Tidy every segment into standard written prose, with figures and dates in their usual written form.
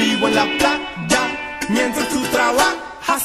vivo en la playa mientras tú trabajas.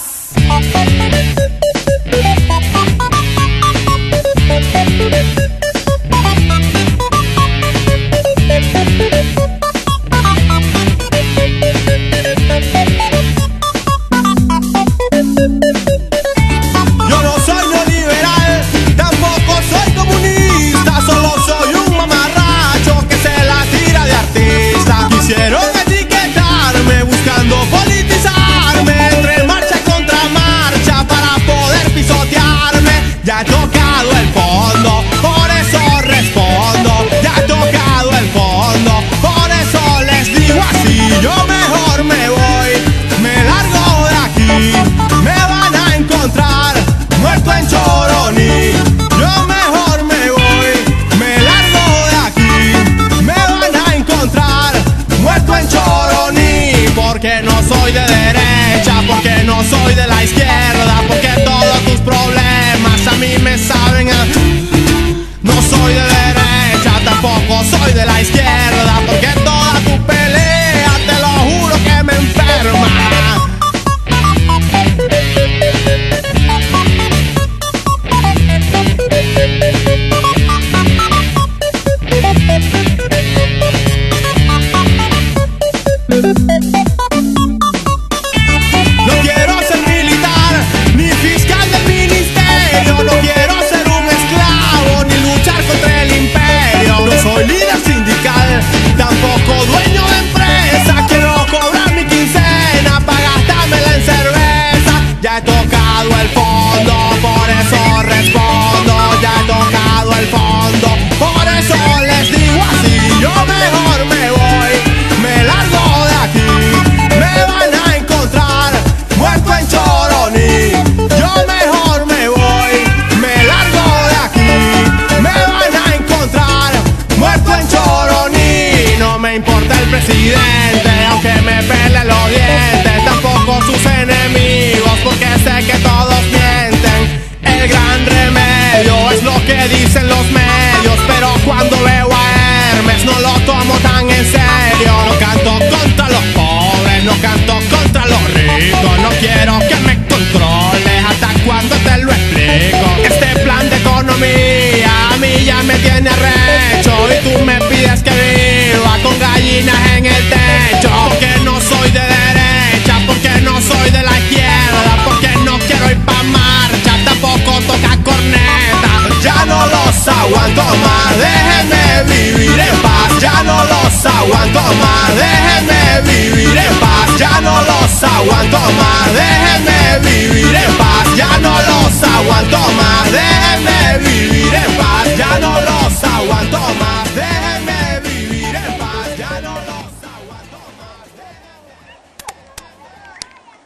Yo no soy neoliberal, tampoco soy comunista, solo soy un mamarracho que se la tira de artista. Quisieron etiquetarme buscando politizarme, entre marcha y contramarcha para poder pisotearme. Ya he tocado el fondo, por eso respondo. Ya he tocado el fondo, por eso les digo así. Yo mejor me voy, me largo de aquí. Me van a encontrar muerto en Choroní. Yo mejor me voy, me largo de aquí. Me van a encontrar muerto en Choroní. Porque no soy de derecha, porque no soy de la izquierda, porque todos tus problemas a mí me saben a... No soy de derecha, tampoco soy de la izquierda, porque toda tu pelea te lo juro que me enferma. No quiero ser militar, ni fiscal del ministerio. No quiero ser un esclavo, ni luchar contra el imperio. No soy líder sindical, tampoco dueño de empresa. Quiero cobrar mi quincena para gastármela en cerveza. Ya he tocado el fondo, por eso respondo. Ya he tocado el fondo, por eso les digo así. Yo mejor me voy, me largo de aquí. Me van a encontrar muerto en Choroní. Yo mejor me voy, me largo de aquí. Me van a encontrar muerto en Choroní. No me importa el presidente, aunque me pele los dientes. Tampoco sus enemigos, porque sé que todos mienten. El gran remedio es lo que dicen los medios, pero cuando veo a Hermes no lo tomo tan en serio. No canto contra los pobres, no canto contra los ricos. No quiero que me controles, hasta cuando te lo explico. Este plan de economía a mí ya me tiene arrecho, y tú me pides que viva con gallinas en el techo. Porque no soy de derecha, porque no soy de la izquierda, porque no quiero ir pa' marcha, tampoco toca corneta. Ya no los aguanto más, déjenme vivir en paz. Ya no los aguanto más, déjenme vivir en paz. Ya no los aguanto más, déjenme